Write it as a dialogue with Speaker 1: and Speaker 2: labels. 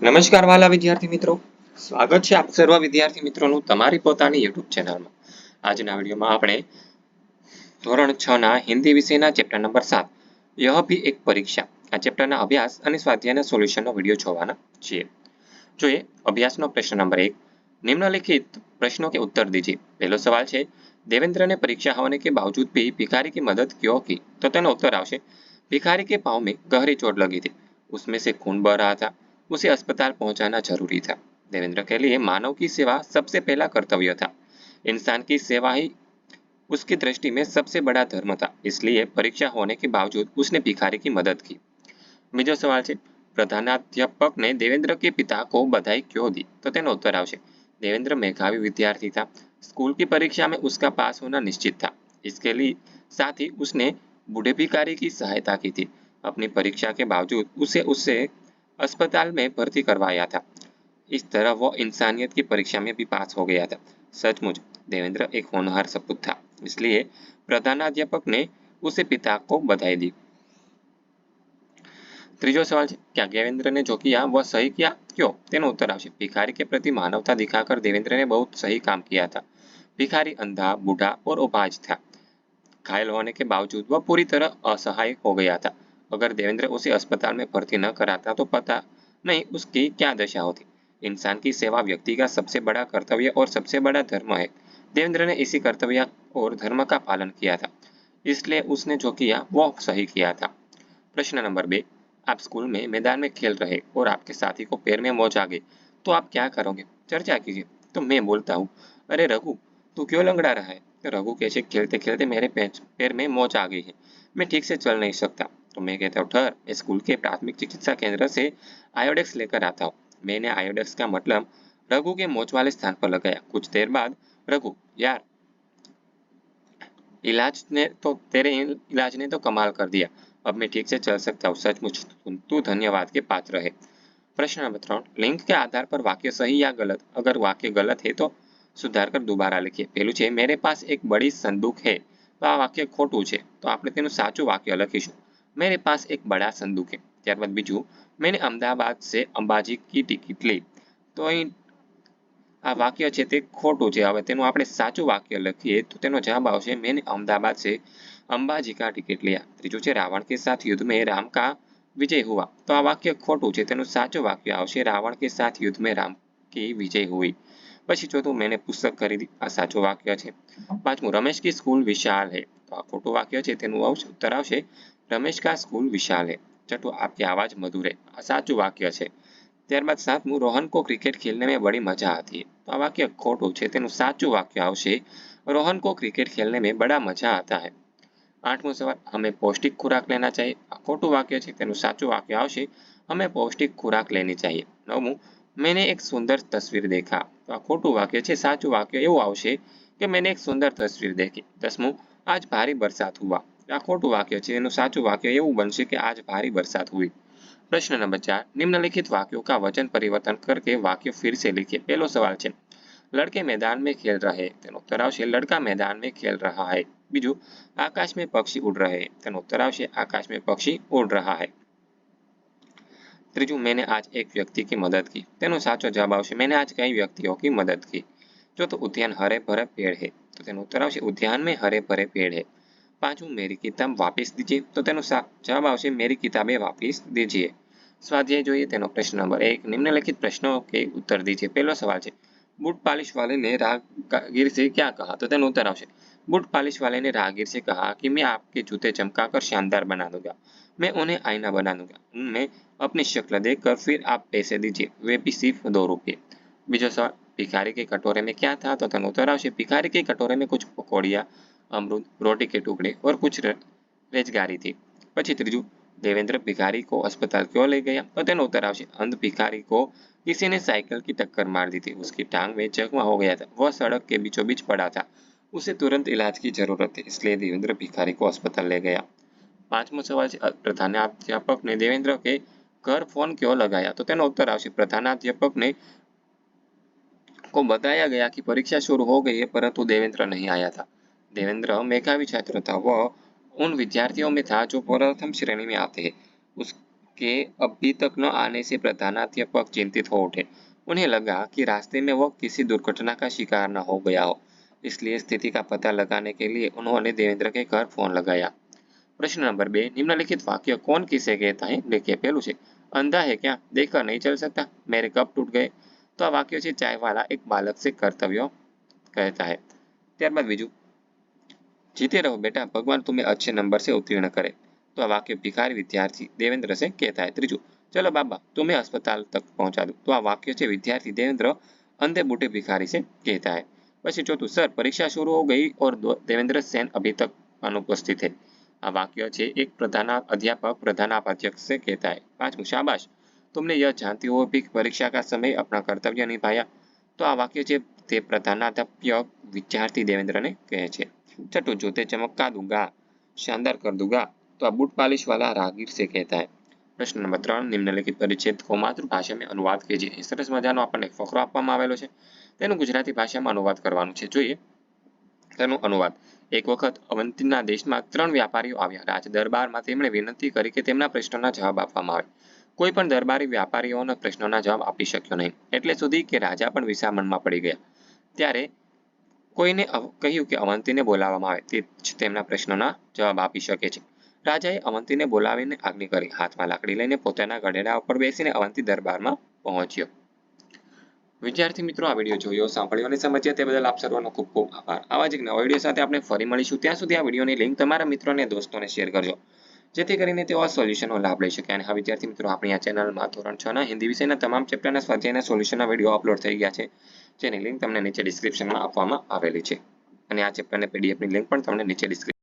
Speaker 1: નમસ્કાર વાલા વિદ્યાર્થી મિત્રો, સ્વાગત છે આપ સર્વ વિદ્યાર્થી મિત્રોનું તમારી પોતાની યુટ્યુબ ચેનલમાં. આજના વિડીયોમાં આપણે ધોરણ 6 ના હિન્દી વિષયના ચેપ્ટર નંબર 7 યહ ભી એક પરીક્ષા આ ચેપ્ટરના અભ્યાસ અને સ્વાધ્યાયના સોલ્યુશનનો વિડીયો જોવાના છીએ. જોઈએ અભ્યાસનો પ્રશ્ન નંબર 1. निम्नलिखित प्रश्नों के उत्तर दीजिए. पहला सवाल है, देवेंद्र ने परीक्षा होने के बावजूद भी भिखारी की मदद क्यों की? तो तेनो उत्तर आवशे, भिखारी के पांव में गहरी चोट लगी थी, उसमें से खून बह रहा था, उसे अस्पताल पहुंचाना जरूरी था. देवेंद्र के लिए मानव की सेवा सबसे पहला कर्तव्य था. इंसान की सेवा ही उसकी दृष्टि में सबसे बड़ा धर्म था, इसलिए परीक्षा होने के बावजूद उसने भिखारी की मदद की. बीजो सवाल है, प्रधानाध्यापक ने देवेंद्र के पिता को बधाई क्यों दी? तो तेनो उत्तर आवशे, देवेंद्र मेधावी विद्यार्थी था, स्कूल की परीक्षा में उसका पास होना निश्चित था, इसके लिए साथ ही उसने बूढ़े भिखारी की सहायता की थी. अपनी परीक्षा के बावजूद उसे अस्पताल में भर्ती करवाया था. इस तरह वो इंसानियत की परीक्षा में भी पास हो गया था. सचमुच देवेंद्र एक होनहार सपूत था, इसलिए प्रधानाध्यापक ने उसे पिता को बधाई दी. ત્રીજો સવાલ છે, क्या देवेंद्र ने जो किया वह सही किया? क्यों? तेनो उत्तर आवशे, भिखारी के प्रति मानवता दिखाकर देवेंद्र ने बहुत सही काम किया था. भिखारी अंधा, बूढ़ा और उपाज था. घायल होने के बावजूद वह पूरी तरह असहाय हो गया था. अगर देवेंद्र उसे अस्पताल में भर्ती न कराता तो पता नहीं उसकी क्या दशा होती. इंसान की सेवा व्यक्ति का सबसे बड़ा कर्तव्य और सबसे बड़ा धर्म है. देवेंद्र ने इसी कर्तव्य और धर्म का पालन किया था, इसलिए उसने जो किया वो सही किया था. प्रश्न नंबर 2. आप स्कूल में मैदान में खेल रहे और आपके साथी को पैर में मोच आ गई, तो आप क्या करोगे? चर्चा कीजिए. तो मैं बोलता हूँ, अरे रघु, तू क्यों लंगड़ा रहा है? तो रघु कैसे, खेलते खेलते मेरे पैर में मोच आ गई है, मैं ठीक से चल नहीं सकता. तो मैं कहता हूँ, ठहर, मैं स्कूल के प्राथमिक चिकित्सा केंद्र से आयोडेक्स लेकर आता हूँ. मैंने आयोडेक्स का मतलब रघु के मोच वाले स्थान पर लगाया. कुछ देर बाद, रघु, यार तेरे इलाज ने तो कमाल कर दिया, अब मैं ठीक से चल सकता हूँ, सचमुच तू धन्यवाद के पात्र है. प्रश्न नंबर 3. लिंक के आधार पर वाक्य सही या गलत? अगर वाक्य गलत है तो सुधार कर दोबारा लिखिए. पहलू है, मेरे पास एक बड़ी संदूक है, तो आ वाक्य खोटू है, तो આપણે તેનું સાચું વાક્ય લખીશું, मेरे पास एक बड़ा संदूक है. ત્યારબાદ બીજું, मैंने अहमदाबाद से अंबाजी की टिकट ली, तो અહીં આ વાક્ય છે તે ખોટું છે. હવે તેનું આપણે સાચું વાક્ય લખીએ તો તેનો જવાબ આવશે, मैंने अहमदाबाद से अंबाजी का टिकट लिया. ત્રીજું છે, रावण के साथ युद्ध में राम का विजय हुआ, तो आ वाक्य खोटू है, तेનું સાચું વાક્ય આવશે, रावण के साथ युद्ध में राम की विजय हुई. પછી ચોથું, मैंने पुस्तक खरीदी, आ સાચું વાક્ય છે. પાંચમું, रमेश की स्कूल विशाल है, तो आ खोटું વાક્ય છે, તેનું उत्तर આવશે, रमेश का स्कूल विशाल है. छठું, आपकी आवाज मधुर है, आ સાચું વાક્ય છે. ત્યારબાદ સાતમું, रोहन को क्रिकेट खेलने में बड़ी मजा आती है, तो आ वाक्य खोटું છે, તેનું સાચું વાક્ય આવશે, रोहन को क्रिकेट खेलने में बड़ा मजा आता है. आठमो सवाल, हमें पौष्टिक खुराक लेना चाहिए, आ खोटું વાક્ય છે, તેનું સાચું વાક્ય આવશે, हमें पौष्टिक खुराक लेनी चाहिए. नवमું, मैंने एक सुंदर तस्वीर देखा, तो आ खोटું વાક્ય છે, સાચું વાક્ય એવું આવશે કે मैंने एक सुंदर तस्वीर देखी. 10મું, आज भारी बरसात हुआ, आ खोटું वाक्य છે, એનું સાચું વાક્ય એવું બનશે કે आज भारी बरसात हुई. प्रश्न नंबर 4. निम्नलिखित वाक्यों का वचन परिवर्तन करके वाक्य फिर से लिखिए. पहलो सवाल है, लड़के मैदान में खेल रहे, तेनो उत्तर आवशे, लड़का मैदान में खेल रहा है. बीजू, आकाश में पक्षी उड़ रहे, तेनो उत्तर आवशे, आकाश में पक्षी उड़ रहा है. ત્રીજું, मैंने आज एक व्यक्ति की मदद की, तेनो साचो जवाब आवशे, मैंने आज कई व्यक्तियों की मदद की. चौथું, उद्यान हरे भरे पेड़ है, तो तेनो उत्तर आवशे, उद्यान में हरे भरे पेड़ है. पांचमुं, मेरी किताब वापस दीजिए, तो तेनो जवाब आवशे, मेरी किताबें वापस दीजिए. स्वाध्याय જોઈએ તેનો પ્રશ્ન નંબર 1. निम्नलिखित प्रश्नों के उत्तर दीजिए. पहला सवाल है, बूट पालिश वाले ने राहगीर से क्या कहा? तो तेनो उत्तर आवशे, बूट पालिश वाले ने राहगीर से कहा कि मैं आपके जूते चमकाकर शानदार बना दूंगा, मैं उन्हें आईना बना दूंगा, उनमें अपनी शक्ल देखकर फिर आप पैसे दीजिए, वे भी सिर्फ 2 रुपये. बीजो सवाल, भिखारी के कटोरे में क्या था? तो तेनो उत्तर आवशे, भिखारी के कटोरे में कुछ पकौड़िया, अमरूद, रोटी के टुकड़े और कुछ रेजगारी थी. પછી ત્રીજું, देवेंद्र भिखारी को अस्पताल क्यों ले गया? तो तेनो उत्तर आवशे, अंध भिखारी को किसी ने साइकिल की टक्कर मार दी थी, उसकी टांग में जख्म हो गया था, वह सड़क के बीचों बीच पड़ा था, उसे तुरंत इलाज की जरूरत थी, इसलिए देवेंद्र भिखारी को अस्पताल ले गया. પાંચમો સવાલ છે, प्रधानाध्यापक ने देवेंद्र के घर फोन क्यों लगाया? तो तेनो उत्तर आवशे, प्रधानाध्यापक ने को बताया गया कि परीक्षा शुरू हो गई है, परंतु देवेंद्र नहीं आया था. देवेंद्र मेधावी छात्र था, वह उन विद्यार्थियों में था जो प्रथम श्रेणी में आते हैं. कि अभी तक न आने से प्रधानाध्यापक चिंतित हो उठे। उन्हें लगा कि रास्ते में वो किसी दुर्घटना का शिकार न हो गया हो, इसलिए स्थिति का पता लगाने के लिए उन्होंने देवेंद्र के घर फोन लगाया। प्रश्न नंबर 2, निम्नलिखित वाक्य कौन किसे कहता है? देखिए पहलू છે अंधा है क्या, देखकर नहीं चल सकता, मेरे कप टूट गए। तो आ वाक्य છે ચાયવાલા એક બાલક से कर्तव्य कहता है। ત્યારબાદ બીજું, जीते रहो बेटा, भगवान तुम्हें अच्छे नंबर से उत्तीर्ण करे। तो आ वाक्य भिखारी विद्यार्थी देवेंद्र से कहता है। ત્રીજું, चलो बाबा तुम्हें अस्पताल तक पहुंचा दूं। तो आ वाक्य છે विद्यार्थी देवेंद्र अंधे बूढ़े भिखारी से कहता है। પછી ચોથું, सर परीक्षा शुरू हो गई और देवेंद्र सेन अभी तक अनुपस्थित है। आ वाक्य છે एक अध्यापक प्रधानाध्यापक से कहता है। पांचमું, शाबाश तुमने यह जानते हुए भी परीक्षा का समय अपना कर्तव्य निभाया। तो आ वाक्य છે તે प्रधानाध्यापक विद्यार्थी देवेंद्र ने કહે છે। छठो, जो ते चमका दूंगा, शानदार कर दूंगा। तो आ बूट पालिश वाला राहगीर से कहता है। प्रश्न नंबर 3, निम्नलिखित परिच्छेद को मातृभाषा में अनुवाद कीजिए। सरस मजानो આપણને ફકરો આપવામાં આવેલો છે, તેનો ગુજરાતી ભાષામાં અનુવાદ કરવાનું છે। જોઈએ તેનો અનુવાદ। એક વખત અવંતીના દેશમાં 3 વ્યાપારીઓ આવ્યા। રાજ દરબારમાં તેમણે વિનંતી કરી કે તેમના પ્રશ્નોના જવાબ આપવામાં આવે। કોઈ પણ દરબારી વ્યાપારીઓના પ્રશ્નોના જવાબ આપી શક્યો નહીં, એટલે સુધી કે રાજા પણ વિસામણમાં પડી ગયા। ત્યારે કોઈને કહ્યું કે અવંતીને બોલાવવામાં આવે, તે જ તેમના પ્રશ્નોના જવાબ આપી શકે છે। રાજાએ અવંતીને બોલાવીને આજ્ઞા કરી। હાથમાં લાકડી લઈને પોતાના ગધેડા ઉપર બેસીને અવંતી દરબારમાં પહોંચ્યો। વિદ્યાર્થી મિત્રો, આ વિડીયો જોયો, સાંભળ્યો અને સમજ્યા તે બદલ આપ સર્વનો ખૂબ ખૂબ આભાર। આવા જ એક નવા વિડીયો સાથે આપણે ફરી મળીશું। ત્યાં સુધી આ વિડીયોની લિંક તમારા મિત્રો અને દોસ્તોને શેર કરજો, જેથી કરીને તેઓ આ સોલ્યુશનનો લાભ લઈ શકે। અને હા વિદ્યાર્થી મિત્રો, આપણી આ ચેનલમાં ધોરણ 6 ના હિન્દી વિષયના તમામ ચેપ્ટરના સ્વાધ્યાયના સોલ્યુશનના વિડીયો અપલોડ થઈ ગયા છે, જેની લિંક તમને નીચે ડિસ્ક્રિપ્શનમાં આપવામાં આવેલી છે। અને આ ચેપ્ટરની પીડીએફની લિંક પણ તમને નીચે ડિસ્ક્રિપ્શન